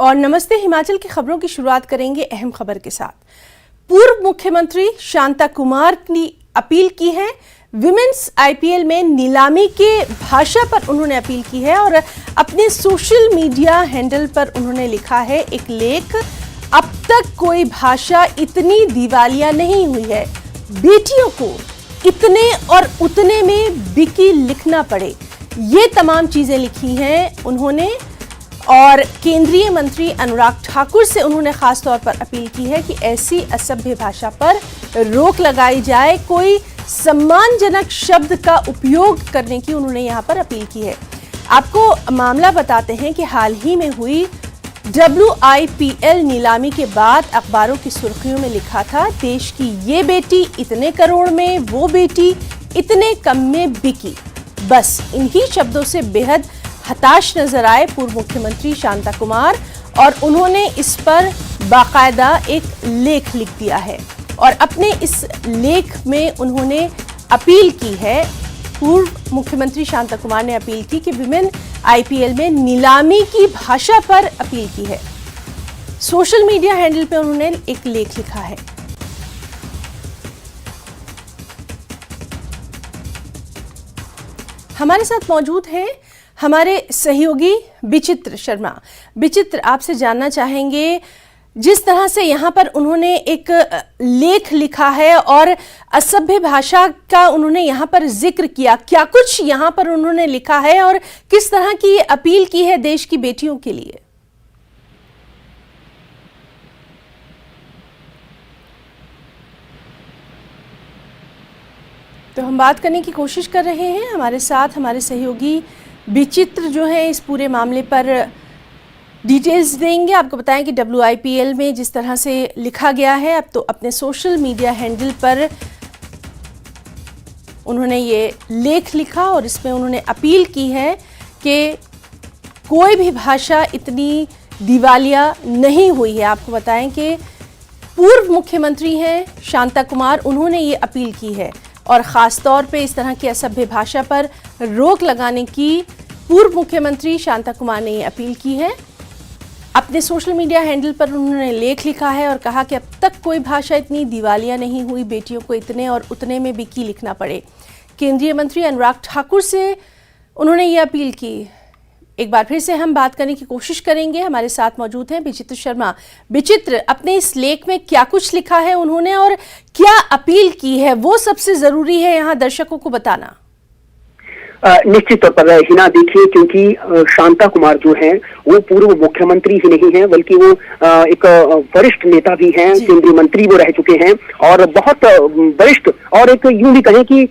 और नमस्ते हिमाचल की खबरों की शुरुआत करेंगे अहम खबर के साथ। पूर्व मुख्यमंत्री शांता कुमार ने अपील की है। विमेंस आईपीएल में नीलामी के भाषा पर उन्होंने अपील की है और अपने सोशल मीडिया हैंडल पर उन्होंने लिखा है एक लेख, अब तक कोई भाषा इतनी दिवालिया नहीं हुई है, बेटियों को इतने और उतने में बिकी लिखना पड़े। ये तमाम चीजें लिखी हैं उन्होंने और केंद्रीय मंत्री अनुराग ठाकुर से उन्होंने खास तौर पर अपील की है कि ऐसी असभ्य भाषा पर रोक लगाई जाए। कोई सम्मानजनक शब्द का उपयोग करने की उन्होंने यहां पर अपील की है। आपको मामला बताते हैं कि हाल ही में हुई WIPL नीलामी के बाद अखबारों की सुर्खियों में लिखा था, देश की ये बेटी इतने करोड़ में, वो बेटी इतने कम में बिकी। बस इन्हीं शब्दों से बेहद हताश नजर आए पूर्व मुख्यमंत्री शांता कुमार और उन्होंने इस पर बाकायदा एक लेख लिख दिया है और अपने इस लेख में उन्होंने अपील की है। पूर्व मुख्यमंत्री शांता कुमार ने अपील की कि विमेन आईपीएल में नीलामी की भाषा पर अपील की है। सोशल मीडिया हैंडल पे उन्होंने एक लेख लिखा है। हमारे साथ मौजूद हैं हमारे सहयोगी विचित्र शर्मा। विचित्र, आपसे जानना चाहेंगे, जिस तरह से यहाँ पर उन्होंने एक लेख लिखा है और असभ्य भाषा का उन्होंने यहाँ पर जिक्र किया, क्या कुछ यहाँ पर उन्होंने लिखा है और किस तरह की अपील की है देश की बेटियों के लिए? तो हम बात करने की कोशिश कर रहे हैं। हमारे साथ हमारे सहयोगी विचित्र जो है इस पूरे मामले पर डिटेल्स देंगे। आपको बताएं कि WIPL में जिस तरह से लिखा गया है, अब तो अपने सोशल मीडिया हैंडल पर उन्होंने ये लेख लिखा और इसमें उन्होंने अपील की है कि कोई भी भाषा इतनी दिवालिया नहीं हुई है। आपको बताएं कि पूर्व मुख्यमंत्री हैं शांता कुमार, उन्होंने ये अपील की है और ख़ास तौर पे इस तरह की असभ्य भाषा पर रोक लगाने की पूर्व मुख्यमंत्री शांता कुमार ने ये अपील की है। अपने सोशल मीडिया हैंडल पर उन्होंने लेख लिखा है और कहा कि अब तक कोई भाषा इतनी दिवालिया नहीं हुई, बेटियों को इतने और उतने में बिकी लिखना पड़े। केंद्रीय मंत्री अनुराग ठाकुर से उन्होंने ये अपील की। एक बार फिर से हम बात करने की कोशिश करेंगे। हमारे साथ मौजूद हैं विचित्र शर्मा। विचित्र, अपने इस लेख में क्या कुछ लिखा है उन्होंने और क्या अपील की है, वो सबसे जरूरी है यहाँ दर्शकों को बताना। निश्चित तौर पर हिना, देखिए, क्योंकि शांता कुमार जो हैं वो पूर्व मुख्यमंत्री ही नहीं हैं बल्कि वो एक वरिष्ठ नेता भी हैं, केंद्रीय मंत्री वो रह चुके हैं और बहुत वरिष्ठ और एक यूं भी कहें कि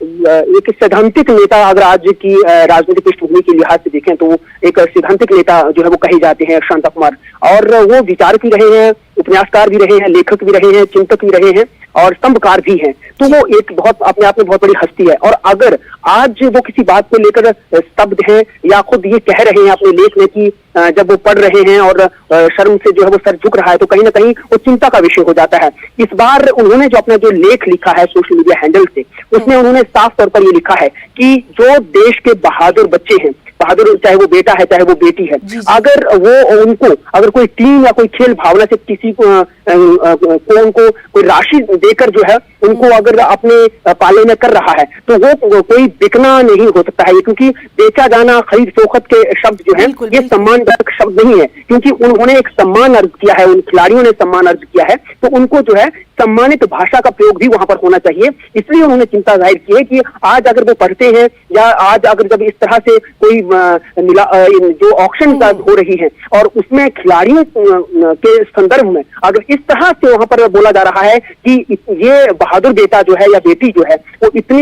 एक सैद्धांतिक नेता, अगर आज की राजनीतिक पृष्ठभूमि के लिहाज से देखें तो एक सैद्धांतिक नेता जो है वो कहे जाते हैं शांता कुमार। और वो विचारक भी रहे हैं, उपन्यासकार भी रहे हैं, लेखक भी रहे हैं, चिंतक भी रहे हैं और स्तंभकार भी हैं। तो वो एक बहुत अपने आप में बहुत बड़ी हस्ती है और अगर आज वो किसी बात को लेकर स्तब्ध हैं या खुद ये कह रहे हैं अपने लेख में कि जब वो पढ़ रहे हैं और शर्म से जो है वो सर झुक रहा है, तो कहीं ना कहीं वो चिंता का विषय हो जाता है। इस बार उन्होंने जो अपना जो लेख लिखा है सोशल मीडिया हैंडल से, उसमें उन्होंने साफ तौर पर ये लिखा है कि जो देश के बहादुर बच्चे हैं, बहादुर चाहे वो बेटा है चाहे वो बेटी है, अगर वो उनको अगर कोई टीम या कोई खेल भावना से किसी को उनको कोई राशि देकर जो है उनको अगर अपने पाले में कर रहा है तो वो कोई बिकना नहीं हो सकता है, क्योंकि बेचा जाना, खरीद फरोख्त के शब्द जो है ये सम्मानजनक शब्द नहीं है। क्योंकि उन्होंने एक सम्मान अर्ज किया है, उन खिलाड़ियों ने सम्मान अर्ज किया है, तो उनको जो है सम्मानित भाषा का प्रयोग भी वहां पर होना चाहिए। इसलिए उन्होंने चिंता जाहिर की है कि आज अगर वो पढ़ते हैं या आज अगर जब इस तरह से कोई जो ऑक्शन हो रही है और उसमें खिलाड़ियों के संदर्भ में अगर इस तरह से वहां पर बोला जा रहा है कि ये बहादुर बेटा जो है या बेटी जो है वो इतनी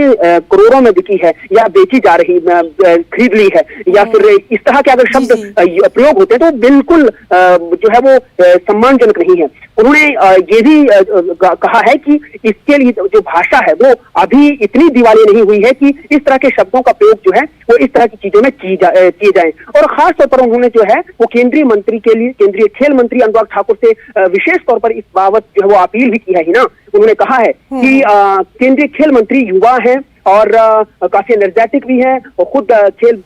करोड़ों में बिकी है या बेची जा रही, खरीद ली है, या फिर इस तरह के अगर शब्द प्रयोग होते हैं तो बिल्कुल जो है वो सम्मानजनक नहीं है। उन्होंने ये भी कहा है कि इसके लिए जो भाषा है वो अभी इतनी दिवालिया नहीं हुई है कि इस तरह के शब्दों का प्रयोग जो है वो इस तरह की चीजों में किए जाए। और खास तौर पर उन्होंने जो है वो केंद्रीय मंत्री के लिए, केंद्रीय खेल मंत्री अनुराग ठाकुर से विशेष तौर पर इस बाबत जो है वो अपील भी की है ही ना। उन्होंने कहा है कि केंद्रीय खेल मंत्री युवा हैं और काफी एनर्जेटिक भी हैं और खुद खेल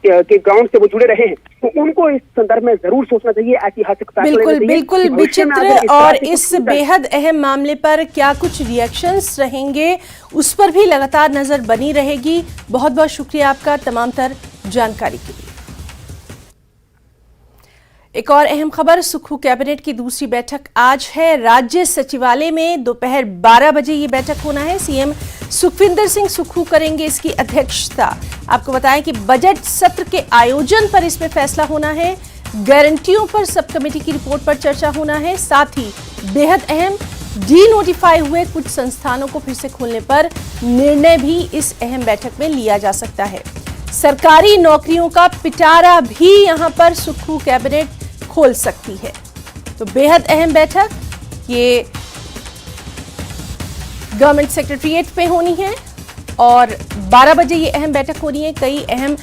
के ग्राउंड से वो जुड़े रहे हैं, तो उनको इस संदर्भ में जरूर सोचना चाहिए, ऐतिहासिक बिल्कुल बिल्कुल विचित्र। और इस बेहद अहम मामले पर क्या कुछ रिएक्शंस रहेंगे उस पर भी लगातार नजर बनी रहेगी। बहुत बहुत शुक्रिया आपका तमाम तर जानकारी के लिए। एक और अहम खबर, सुक्खू कैबिनेट की दूसरी बैठक आज है राज्य सचिवालय में। दोपहर 12 बजे ये बैठक होना है। सीएम सुखविंदर सिंह सुक्खू करेंगे इसकी अध्यक्षता। आपको बताएं कि बजट सत्र के आयोजन पर इसमें फैसला होना है, गारंटियों पर सब कमेटी की रिपोर्ट पर चर्चा होना है, साथ ही बेहद अहम डी नोटिफाई हुए कुछ संस्थानों को फिर से खोलने पर निर्णय भी इस अहम बैठक में लिया जा सकता है। सरकारी नौकरियों का पिटारा भी यहां पर सुक्खू कैबिनेट खोल सकती है। तो बेहद अहम बैठक ये गवर्नमेंट सेक्रेटरीट पे होनी है और 12 बजे ये अहम बैठक होनी है। कई अहम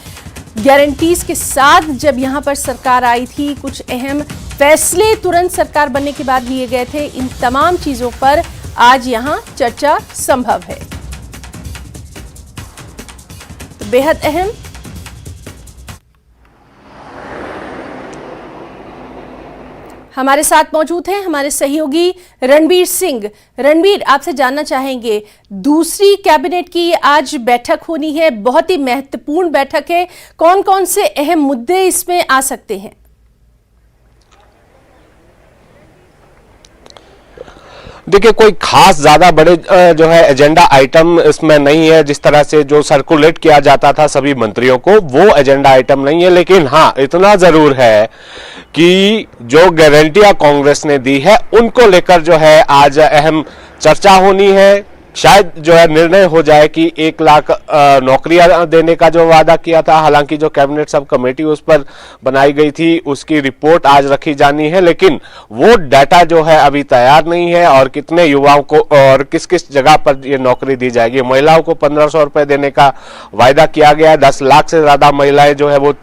गारंटीज के साथ जब यहां पर सरकार आई थी, कुछ अहम फैसले तुरंत सरकार बनने के बाद लिए गए थे। इन तमाम चीजों पर आज यहां चर्चा संभव है। तो बेहद अहम। हमारे साथ मौजूद हैं हमारे सहयोगी रणबीर सिंह। रणबीर, आपसे जानना चाहेंगे, दूसरी कैबिनेट की आज बैठक होनी है, बहुत ही महत्वपूर्ण बैठक है। कौन कौन से अहम मुद्दे इसमें आ सकते हैं? देखिए, कोई खास ज्यादा बड़े जो है एजेंडा आइटम इसमें नहीं है। जिस तरह से जो सर्कुलेट किया जाता था सभी मंत्रियों को, वो एजेंडा आइटम नहीं है। लेकिन हाँ, इतना जरूर है कि जो गारंटियां कांग्रेस ने दी है उनको लेकर जो है आज अहम चर्चा होनी है। शायद जो है निर्णय हो जाए कि 1 लाख नौकरियां देने का जो वादा किया था, हालांकि जो कैबिनेट सब कमेटी उस पर बनाई गई थी उसकी रिपोर्ट आज रखी जानी है, लेकिन वो डाटा जो है अभी तैयार नहीं है। और कितने युवाओं को और किस किस जगह पर ये नौकरी दी जाएगी। महिलाओं को 1500 रुपए देने का वायदा किया गया है। 10 लाख से ज्यादा महिलाएं जो है वो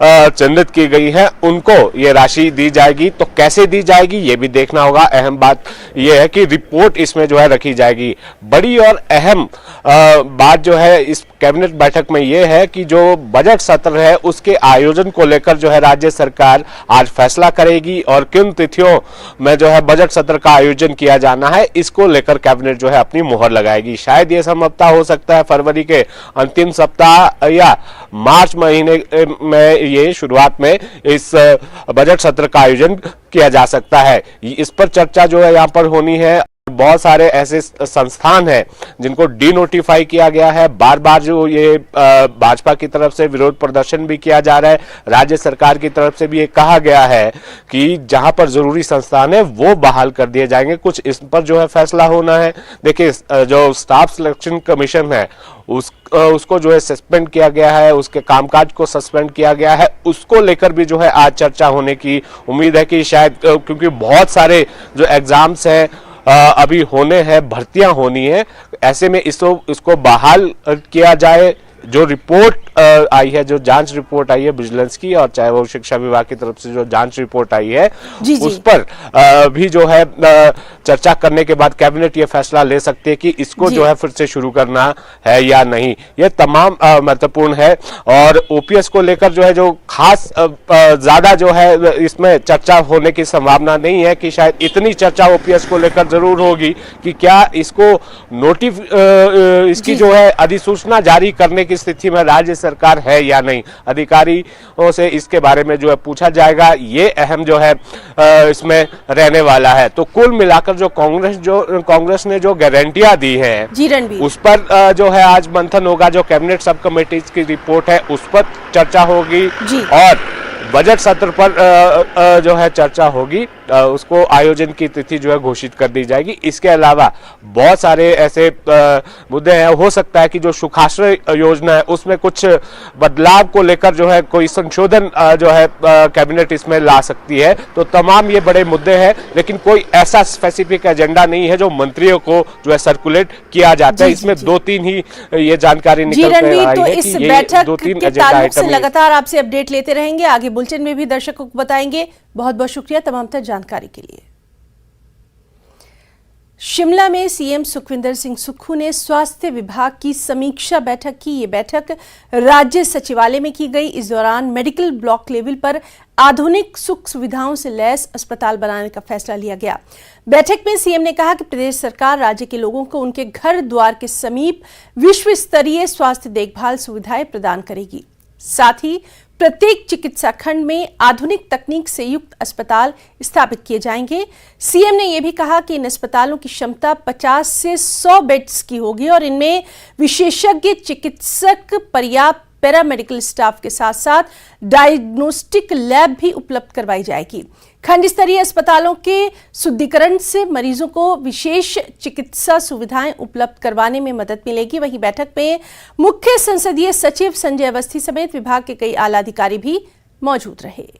चिन्हित की गई है, उनको ये राशि दी जाएगी। तो कैसे दी जाएगी ये भी देखना होगा। अहम बात यह है कि रिपोर्ट इसमें जो है रखी जाएगी। बड़ी और अहम बात जो है इस कैबिनेट बैठक में यह है कि जो बजट सत्र है उसके आयोजन को लेकर जो है राज्य सरकार आज फैसला करेगी और किन तिथियों में जो है बजट सत्र का आयोजन किया जाना है, इसको लेकर कैबिनेट जो है अपनी मुहर लगाएगी। शायद ये सप्ताह हो सकता है फरवरी के अंतिम सप्ताह या मार्च महीने में ये शुरुआत में इस बजट सत्र का आयोजन किया जा सकता है। इस पर चर्चा जो है यहाँ पर होनी है। बहुत सारे ऐसे संस्थान हैं जिनको डी नोटिफाई किया गया है। बार बार जो ये भाजपा की तरफ से विरोध प्रदर्शन भी किया जा रहा है, राज्य सरकार की तरफ से भी ये कहा गया है कि जहां पर जरूरी संस्थान है वो बहाल कर दिए जाएंगे। कुछ इस पर जो है फैसला होना है। देखिए, जो स्टाफ सिलेक्शन कमीशन है उसको जो है सस्पेंड किया गया है, उसके कामकाज को सस्पेंड किया गया है, उसको लेकर भी जो है आज चर्चा होने की उम्मीद है कि शायद क्योंकि बहुत सारे जो एग्जाम्स हैं अभी होने हैं, भर्तियां होनी है, ऐसे में इसको बहाल किया जाए। जो रिपोर्ट आई है, जो जांच रिपोर्ट आई है विजिलेंस की, और चाहे वो शिक्षा विभाग की तरफ से जो जांच रिपोर्ट आई है उस पर भी जो है चर्चा करने के बाद कैबिनेट ये फैसला ले सकती है कि इसको जो है फिर से शुरू करना है या नहीं। ये तमाम महत्वपूर्ण है। और ओपीएस को लेकर जो है जो खास ज्यादा जो है इसमें चर्चा होने की संभावना नहीं है कि शायद इतनी चर्चा ओपीएस को लेकर जरूर होगी कि क्या इसको इसकी जो है अधिसूचना जारी करने की स्थिति में राज्य सरकार है या नहीं। अधिकारियों से इसके बारे में जो है पूछा जाएगा। ये अहम जो है इसमें रहने वाला है। तो कुल मिलाकर जो कांग्रेस ने जो गारंटियां दी है उस पर जो है आज मंथन होगा। जो कैबिनेट सब कमेटी की रिपोर्ट है उस पर चर्चा होगी और बजट सत्र पर जो है चर्चा होगी, उसको आयोजन की तिथि जो है घोषित कर दी जाएगी। इसके अलावा बहुत सारे ऐसे मुद्दे हैं। हो सकता है कि जो सुखाश्रय योजना है उसमें कुछ बदलाव को लेकर जो है कोई संशोधन जो है कैबिनेट इसमें ला सकती है। तो तमाम ये बड़े मुद्दे हैं, लेकिन कोई ऐसा स्पेसिफिक एजेंडा नहीं है जो मंत्रियों को जो है सर्कुलेट किया जाता है। इसमें 2-3 ही ये जानकारी निकल कर आई है कि इस बैठक के ताल्लुक से लगातार आपसे अपडेट लेते रहेंगे। आगे बुलेटिन में भी दर्शकों को बताएंगे। बहुत बहुत शुक्रिया तमाम जानकारी के लिए। शिमला में सीएम सुखविंदर सिंह सुक्खू ने स्वास्थ्य विभाग की समीक्षा बैठक की। ये बैठक राज्य सचिवालय में की गई। इस दौरान मेडिकल ब्लॉक लेवल पर आधुनिक सुख सुविधाओं से लैस अस्पताल बनाने का फैसला लिया गया। बैठक में सीएम ने कहा कि प्रदेश सरकार राज्य के लोगों को उनके घर द्वार के समीप विश्व स्तरीय स्वास्थ्य देखभाल सुविधाएं प्रदान करेगी। साथ ही प्रत्येक चिकित्सा खंड में आधुनिक तकनीक से युक्त अस्पताल स्थापित किए जाएंगे। सीएम ने यह भी कहा कि इन अस्पतालों की क्षमता 50 से 100 बेड्स की होगी और इनमें विशेषज्ञ चिकित्सक, पर्याप्त पैरामेडिकल स्टाफ के साथ साथ डायग्नोस्टिक लैब भी उपलब्ध करवाई जाएगी। खंड स्तरीय अस्पतालों के सुदृढ़ीकरण से मरीजों को विशेष चिकित्सा सुविधाएं उपलब्ध करवाने में मदद मिलेगी। वहीं बैठक में मुख्य संसदीय सचिव संजय अवस्थी समेत विभाग के कई आला अधिकारी भी मौजूद रहे।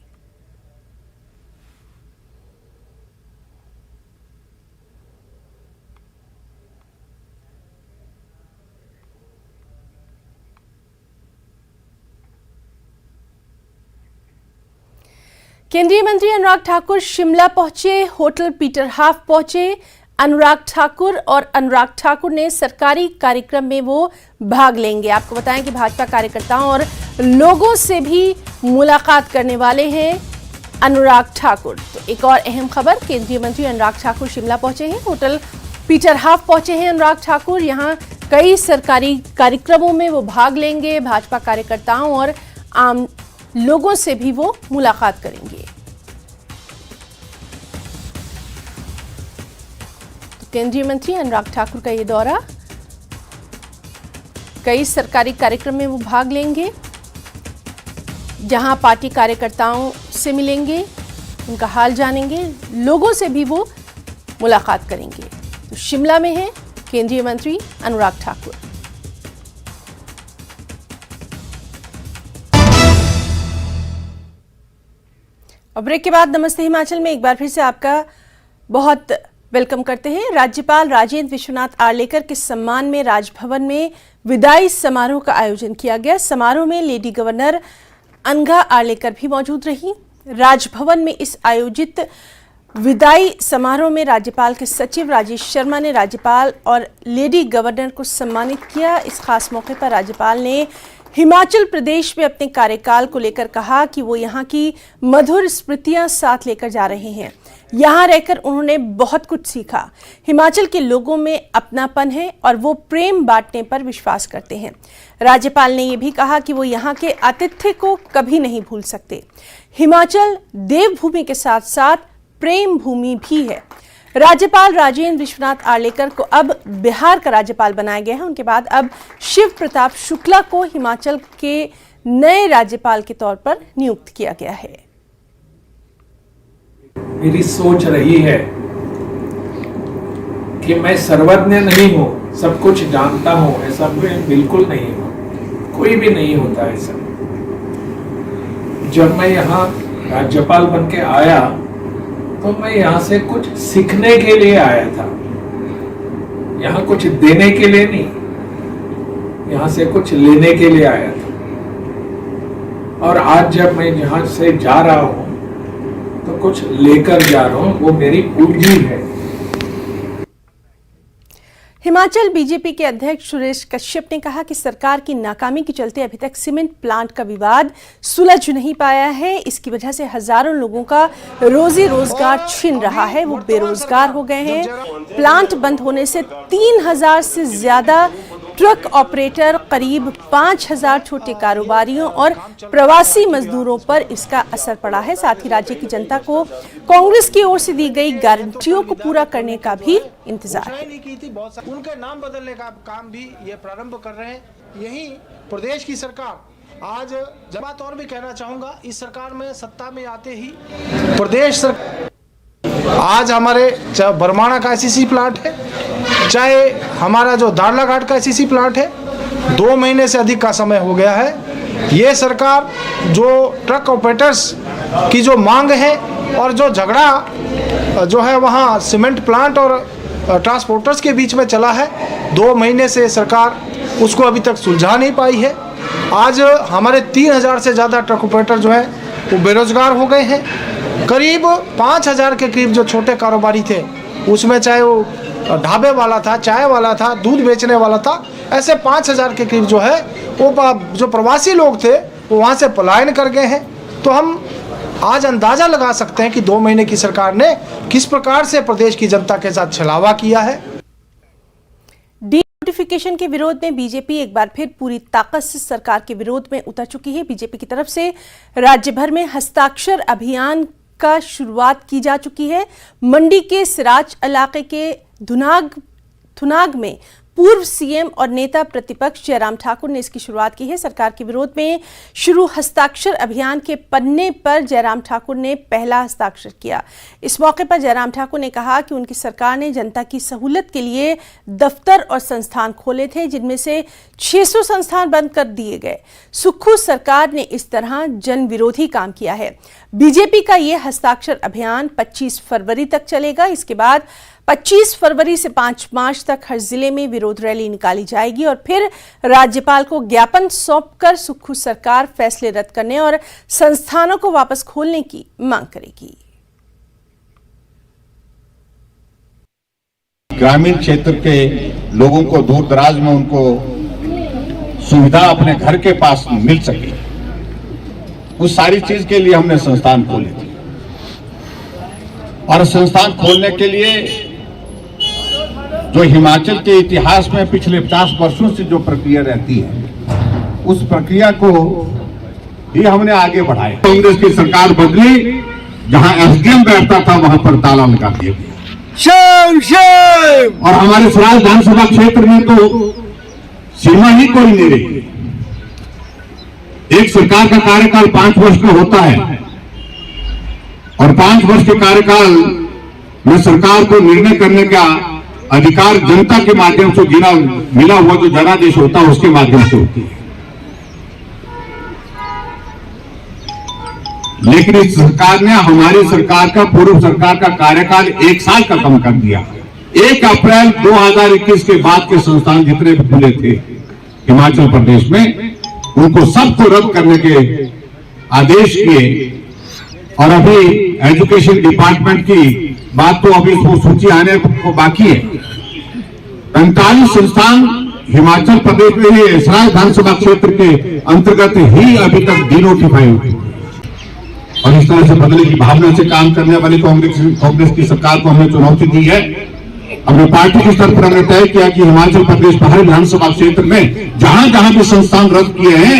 केंद्रीय मंत्री अनुराग ठाकुर शिमला पहुंचे, होटल पीटर हाफ पहुंचे। अनुराग ठाकुर ने सरकारी कार्यक्रम में वो भाग लेंगे। आपको बताएं कि भाजपा कार्यकर्ताओं और लोगों से भी मुलाकात करने वाले हैं अनुराग ठाकुर। तो एक और अहम खबर, केंद्रीय मंत्री अनुराग ठाकुर शिमला पहुंचे हैं, होटल पीटर हाफ पहुंचे हैं अनुराग ठाकुर। यहां कई सरकारी कार्यक्रमों में वो भाग लेंगे। भाजपा कार्यकर्ताओं और आम लोगों से भी वो मुलाकात करेंगे। तो केंद्रीय मंत्री अनुराग ठाकुर का ये दौरा, कई सरकारी कार्यक्रम में वो भाग लेंगे, जहां पार्टी कार्यकर्ताओं से मिलेंगे, उनका हाल जानेंगे, लोगों से भी वो मुलाकात करेंगे। तो शिमला में है केंद्रीय मंत्री अनुराग ठाकुर। और ब्रेक के बाद नमस्ते हिमाचल में एक बार फिर से आपका बहुत वेलकम करते हैं। राज्यपाल राजेंद्र विश्वनाथ आर्लेकर के सम्मान में राजभवन में विदाई समारोह का आयोजन किया गया। समारोह में लेडी गवर्नर अनघा आर्लेकर भी मौजूद रही। राजभवन में इस आयोजित विदाई समारोह में राज्यपाल के सचिव राजेश शर्मा ने राज्यपाल और लेडी गवर्नर को सम्मानित किया। इस खास मौके पर राज्यपाल ने हिमाचल प्रदेश में अपने कार्यकाल को लेकर कहा कि वो यहाँ की मधुर स्मृतियां साथ लेकर जा रहे हैं। यहाँ रहकर उन्होंने बहुत कुछ सीखा। हिमाचल के लोगों में अपनापन है और वो प्रेम बांटने पर विश्वास करते हैं। राज्यपाल ने ये भी कहा कि वो यहाँ के आतिथ्य को कभी नहीं भूल सकते। हिमाचल देवभूमि के साथ साथ प्रेम भूमि भी है। राज्यपाल राजेंद्र विश्वनाथ आर्लेकर को अब बिहार का राज्यपाल बनाया गया है। उनके बाद अब शिव प्रताप शुक्ला को हिमाचल के नए राज्यपाल के तौर पर नियुक्त किया गया है। मेरी सोच रही है कि मैं सर्वज्ञ नहीं हूं, सब कुछ जानता हूं, ऐसा मैं बिल्कुल नहीं हूं। कोई भी नहीं होता ऐसा। जब मैं यहाँ राज्यपाल बन के आया तो मैं यहाँ से कुछ सीखने के लिए आया था, यहाँ कुछ देने के लिए नहीं, यहाँ से कुछ लेने के लिए आया था। और आज जब मैं यहाँ से जा रहा हूँ तो कुछ लेकर जा रहा हूँ, वो मेरी पूंजी है। हिमाचल बीजेपी के अध्यक्ष सुरेश कश्यप ने कहा कि सरकार की नाकामी के चलते अभी तक सीमेंट प्लांट का विवाद सुलझ नहीं पाया है। इसकी वजह से हजारों लोगों का रोजी रोजगार छिन रहा है, वो बेरोजगार हो गए हैं। प्लांट बंद होने से 3000 से ज्यादा ट्रक ऑपरेटर, करीब 5000 छोटे कारोबारियों और प्रवासी मजदूरों पर इसका असर पड़ा है। साथ ही राज्य की जनता को कांग्रेस की ओर से दी गई गारंटियों को पूरा करने का भी इंतजार है। उनके नाम बदलने का काम भी ये प्रारंभ कर रहे हैं। यही प्रदेश की सरकार आज बात और भी कहना चाहूंगा, इस सरकार में सत्ता में आते ही प्रदेश सरकार आज हमारे चाहे बरमाणा का एसईसी प्लांट है, चाहे हमारा जो दारलाघाट का एसईसी प्लांट है, 2 महीने से अधिक का समय हो गया है। ये सरकार जो ट्रक ऑपरेटर्स की जो मांग है और जो झगड़ा जो है वहाँ सीमेंट प्लांट और ट्रांसपोर्टर्स के बीच में चला है, 2 महीने से सरकार उसको अभी तक सुलझा नहीं पाई है। आज हमारे 3000 से ज़्यादा ट्रक ऑपरेटर जो है वो बेरोजगार हो गए हैं। करीब 5000 के करीब जो छोटे कारोबारी थे, उसमें चाहे वो ढाबे वाला था, चाय वाला था, दूध बेचने वाला था, ऐसे 5000 के करीब जो है वो जो प्रवासी लोग थे वो वहाँ से पलायन कर गए हैं। तो हम आज अंदाज़ा लगा सकते हैं कि 2 महीने की सरकार ने किस प्रकार से प्रदेश की जनता के साथ छलावा किया है। नोटिफिकेशन के विरोध में बीजेपी एक बार फिर पूरी ताकत से सरकार के विरोध में उतर चुकी है। बीजेपी की तरफ से राज्य भर में हस्ताक्षर अभियान का शुरुआत की जा चुकी है। मंडी के सिराज इलाके के थुनाग में पूर्व सीएम और नेता प्रतिपक्ष जयराम ठाकुर ने इसकी शुरुआत की है। सरकार के विरोध में शुरू हस्ताक्षर अभियान के पन्ने पर जयराम ठाकुर ने पहला हस्ताक्षर किया। इस मौके पर जयराम ठाकुर ने कहा कि उनकी सरकार ने जनता की सहूलत के लिए दफ्तर और संस्थान खोले थे, जिनमें से 600 संस्थान बंद कर दिए गए। सुक्खू सरकार ने इस तरह जन विरोधी काम किया है। बीजेपी का यह हस्ताक्षर अभियान 25 फरवरी तक चलेगा। इसके बाद 25 फरवरी से 5 मार्च तक हर जिले में विरोध रैली निकाली जाएगी और फिर राज्यपाल को ज्ञापन सौंपकर सुक्खू सरकार फैसले रद्द करने और संस्थानों को वापस खोलने की मांग करेगी। ग्रामीण क्षेत्र के लोगों को दूर दराज में उनको सुविधा अपने घर के पास मिल सके, उस सारी चीज के लिए हमने संस्थान खोले थे। और संस्थान खोलने के लिए जो हिमाचल के इतिहास में पिछले 50 वर्षों से जो प्रक्रिया रहती है, उस प्रक्रिया को ही हमने आगे बढ़ाया। कांग्रेस की सरकार बदली, जहां एसडीएम बैठता था वहां पर ताला लगा दिया गया। और हमारे सिराज विधानसभा क्षेत्र में तो सीमा ही कोई नहीं रही। एक सरकार का कार्यकाल 5 वर्ष का होता है और 5 वर्ष के कार्यकाल में सरकार को निर्णय करने का अधिकार जनता के माध्यम से मिला हुआ जो जनादेश होता है उसके माध्यम से होती है। लेकिन इस सरकार ने हमारी सरकार का, पूर्व सरकार का कार्यकाल 1 साल का कम कर दिया। 1 अप्रैल 2021 के बाद के संस्थान जितने भी खुले थे हिमाचल प्रदेश में, उनको सबको रद्द करने के आदेश किए। और अभी एजुकेशन डिपार्टमेंट की बात तो अभी सूची आने को बाकी है। 45 संस्थान हिमाचल प्रदेश में ही सिराज विधानसभा क्षेत्र के अंतर्गत ही अभी तक डिनोटिफाई हुए। और इस तरह से बदले की भावना से काम करने वाली कांग्रेस की सरकार को हमने चुनौती दी है। हमने पार्टी के स्तर पर हमने तय किया कि हिमाचल प्रदेश के हर विधानसभा क्षेत्र में जहां जहां भी संस्थान रद्द किए हैं,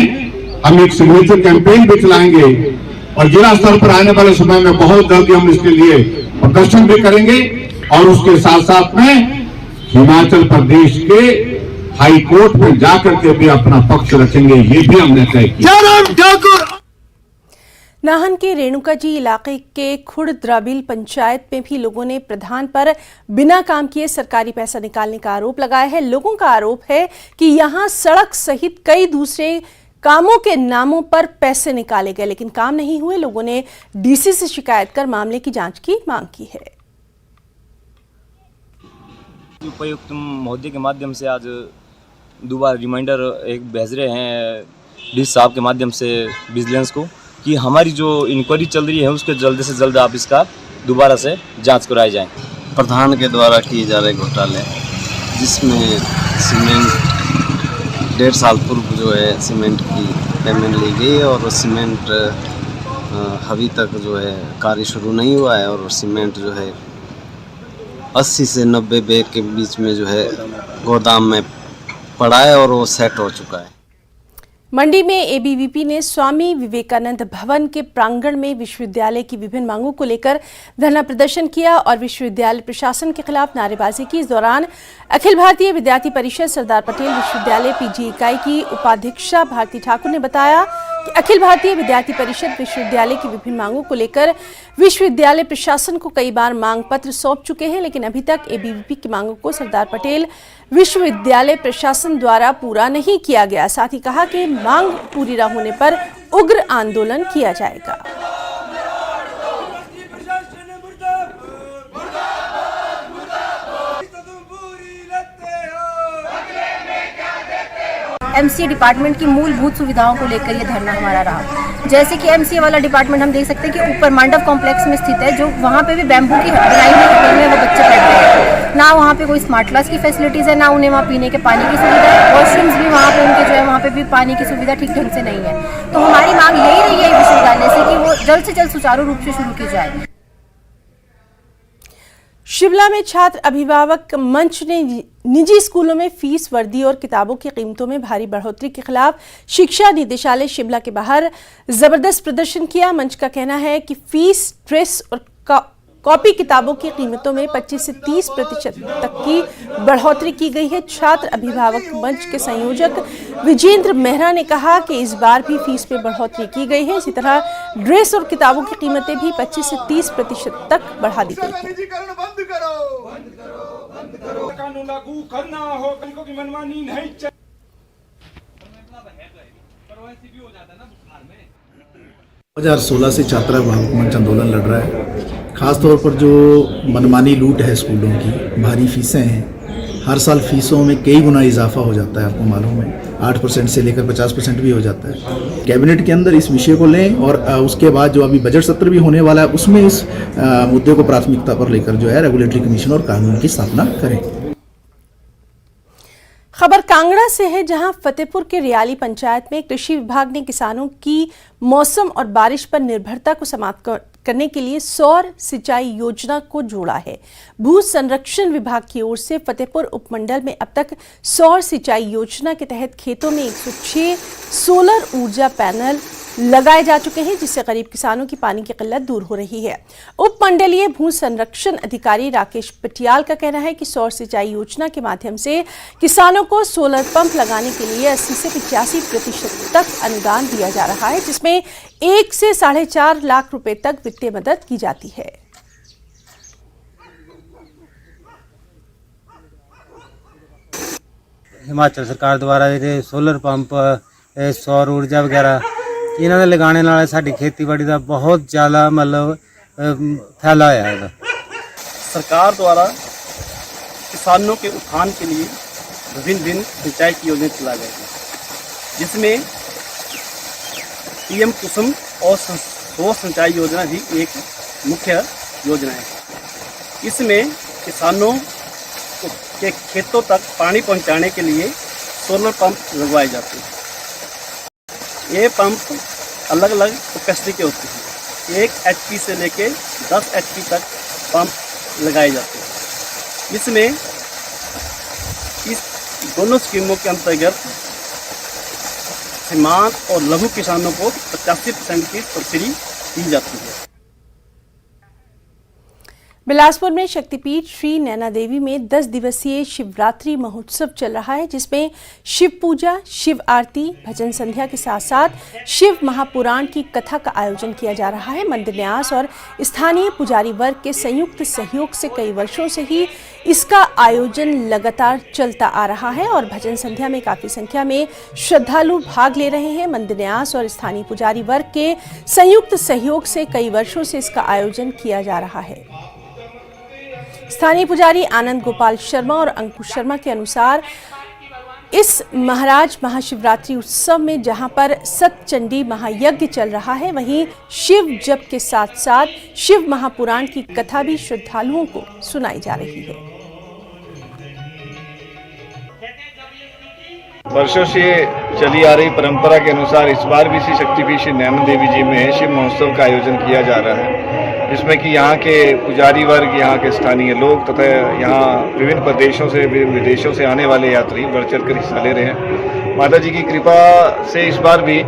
हम एक सिग्नेचर कैंपेन भी चलाएंगे और जिला स्तर पर आने वाले समय में बहुत जल्दी हम इसके लिए प्रदर्शन भी करेंगे। और उसके साथ साथ में हिमाचल प्रदेश के हाई कोर्ट में जाकर के भी अपना पक्ष रखेंगे, ये भी हमने तय किया। नाहन के रेणुका जी इलाके के खुड़ द्राबिल पंचायत में भी लोगों ने प्रधान पर बिना काम किए सरकारी पैसा निकालने का आरोप लगाया है। लोगों का आरोप है कि यहां सड़क सहित कई दूसरे कामों के नामों पर पैसे निकाले गए, लेकिन काम नहीं हुए। लोगों ने डीसी से शिकायत कर मामले की जांच की मांग की है। उपायुक्त महोदय के माध्यम से आज दोबारा रिमाइंडर एक भेज रहे हैं डीसी साहब के माध्यम से विजिलेंस को कि हमारी जो इंक्वायरी चल रही है उसके जल्द से जल्द आप इसका दोबारा से जांच कराई जाए। प्रधान के द्वारा किए जा रहे घोटाले, जिसमें सीमेंट 1.5 साल पूर्व जो है सीमेंट की पेमेंट ली गई और सीमेंट अभी तक जो है कार्य शुरू नहीं हुआ है और सीमेंट जो है 80 से 90 बैग के बीच में जो है गोदाम में पड़ा है और वो सेट हो चुका है। मंडी में एबीवीपी ने स्वामी विवेकानंद भवन के प्रांगण में विश्वविद्यालय की विभिन्न मांगों को लेकर धरना प्रदर्शन किया और विश्वविद्यालय प्रशासन के खिलाफ नारेबाजी की। इस दौरान अखिल भारतीय विद्यार्थी परिषद सरदार पटेल विश्वविद्यालय पीजी इकाई की उपाध्यक्षा भारती ठाकुर ने बताया कि अखिल भारतीय विद्यार्थी परिषद विश्वविद्यालय की विभिन्न मांगों को लेकर विश्वविद्यालय प्रशासन को कई बार मांग पत्र सौंप चुके हैं, लेकिन अभी तक एबीवीपी की मांगों को सरदार पटेल विश्वविद्यालय प्रशासन द्वारा पूरा नहीं किया गया। साथ ही कहा कि मांग पूरी न होने पर उग्र आंदोलन किया जाएगा। एमसीए डिपार्टमेंट की मूलभूत सुविधाओं को लेकर ये धरना हमारा रहा। जैसे कि एमसीए वाला डिपार्टमेंट हम देख सकते हैं कि ऊपर मांडव कॉम्प्लेक्स में स्थित है, जो वहाँ पे भी बैम्बू की बनाई हुई होटल में वो बच्चे बैठते हैं। ना वहाँ पे कोई स्मार्ट क्लास की फैसिलिटीज़ है, ना उन्हें वहाँ पीने के पानी की सुविधा है। वॉशरूम्स भी वहाँ पे उनके जो है वहाँ पे भी पानी की सुविधा ठीक ढंग से नहीं है। तो हमारी मांग यही रही है विश्वविद्यालय से कि वो जल्द से जल्द सुचारू रूप से शुरू की जाए। शिमला में छात्र अभिभावक मंच ने निजी स्कूलों में फीस, वर्दी और किताबों की कीमतों में भारी बढ़ोतरी के खिलाफ शिक्षा निदेशालय शिमला के बाहर जबरदस्त प्रदर्शन किया। मंच का कहना है कि फीस, ड्रेस और कॉपी किताबों की कीमतों में 25 से 30% तक की बढ़ोतरी की गई है। छात्र अभिभावक मंच के संयोजक विजेंद्र मेहरा ने कहा कि इस बार भी फीस में बढ़ोतरी की गई है। इसी तरह ड्रेस और किताबों की कीमतें भी 25 से 30% तक बढ़ा दी गई है। कानून लागू करना हो, बैंकों की मनमानी नहीं चाहिए। 2016 से छात्र अभिभावक मंच आंदोलन लड़ रहा है। खासतौर पर जो मनमानी लूट है स्कूलों की, भारी फीसें हैं, हर साल फीसों में कई गुना इजाफा हो जाता है, आपको मालूम है 8% से लेकर 50% भी हो जाता है। कैबिनेट के अंदर इस विषय को लें और उसके बाद जो अभी बजट सत्र भी होने वाला है उसमें इस मुद्दे को प्राथमिकता पर लेकर जो है रेगुलेटरी कमीशन और कानून की स्थापना करें। खबर कांगड़ा से है, जहां फतेहपुर के रियाली पंचायत में कृषि विभाग ने किसानों की मौसम और बारिश पर निर्भरता को समाप्त करने के लिए सौर सिंचाई योजना को जोड़ा है। भू संरक्षण विभाग की ओर से फतेहपुर उपमंडल में अब तक सौर सिंचाई योजना के तहत खेतों में 106 सोलर ऊर्जा पैनल लगाए जा चुके हैं, जिससे गरीब किसानों की पानी की किल्लत दूर हो रही है। उपमंडलीय भू संरक्षण अधिकारी राकेश पटियाल का कहना है कि सौर सिंचाई योजना के माध्यम से किसानों को सोलर पंप लगाने के लिए 80 से 85% तक अनुदान दिया जा रहा है, जिसमें 1 से 4.5 लाख रुपए तक वित्तीय मदद की जाती है। हिमाचल सरकार द्वारा ਜਿਹੜੇ सोलर पंप, सौर ऊर्जा वगैरह ਇਹਨਾਂ ਦੇ ਲਗਾਉਣੇ ਨਾਲ ਸਾਡੀ ਖੇਤੀਬਾੜੀ ਦਾ ਬਹੁਤ ਜ਼ਿਆਦਾ मतलब फैला होया है। सरकार द्वारा किसानों के उत्थान के लिए विभिन्न सिंचाई की योजना चलाई जाएगी, जिसमें पीएम कुसुम और सौर सिंचाई योजना भी एक मुख्य योजना है। इसमें किसानों के खेतों तक पानी पहुंचाने के लिए सोलर पंप लगवाए जाते हैं। ये पंप अलग अलग कैपेसिटी के होते हैं, 1 HP से लेके 10 HP तक पंप लगाए जाते हैं। इसमें इस दोनों स्कीमों के अंतर्गत सीमांत और लघु किसानों को 85% की सब्सिडी दी जाती है। बिलासपुर में शक्तिपीठ श्री नैना देवी में 10 दिवसीय शिवरात्रि महोत्सव चल रहा है, जिसमें शिव पूजा, शिव आरती, भजन संध्या के साथ साथ शिव महापुराण की कथा का आयोजन किया जा रहा है। मंदिर न्यास और स्थानीय पुजारी वर्ग के संयुक्त सहयोग से कई वर्षों से ही इसका आयोजन लगातार चलता आ रहा है और भजन संध्या में काफी संख्या में श्रद्धालु भाग ले रहे हैं। मंदिर न्यास और स्थानीय पुजारी वर्ग के संयुक्त सहयोग से कई वर्षों से इसका आयोजन किया जा रहा है। स्थानीय पुजारी आनंद गोपाल शर्मा और अंकुश शर्मा के अनुसार इस महाराज महाशिवरात्रि उत्सव में जहां पर सतचंडी महायज्ञ चल रहा है, वहीं शिव जप के साथ साथ शिव महापुराण की कथा भी श्रद्धालुओं को सुनाई जा रही है। वर्षों से चली आ रही परंपरा के अनुसार इस बार भी श्री शक्तिपीठ श्री नैना देवी जी में शिव महोत्सव का आयोजन किया जा रहा है, जिसमें कि यहाँ के पुजारी वर्ग, यहाँ के स्थानीय लोग तथा यहाँ विभिन्न प्रदेशों से, विभिन्न विदेशों से आने वाले यात्री बढ़ चढ़ कर हिस्सा ले रहे हैं। माता जी की कृपा से इस बार भी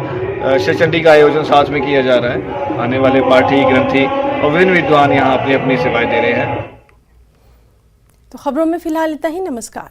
सतचंडी का आयोजन साथ में किया जा रहा है। आने वाले पाठी, ग्रंथी और विभिन्न विद्वान यहाँ अपनी अपनी सेवाएं दे रहे हैं। तो खबरों में फिलहाल इतना ही। नमस्कार।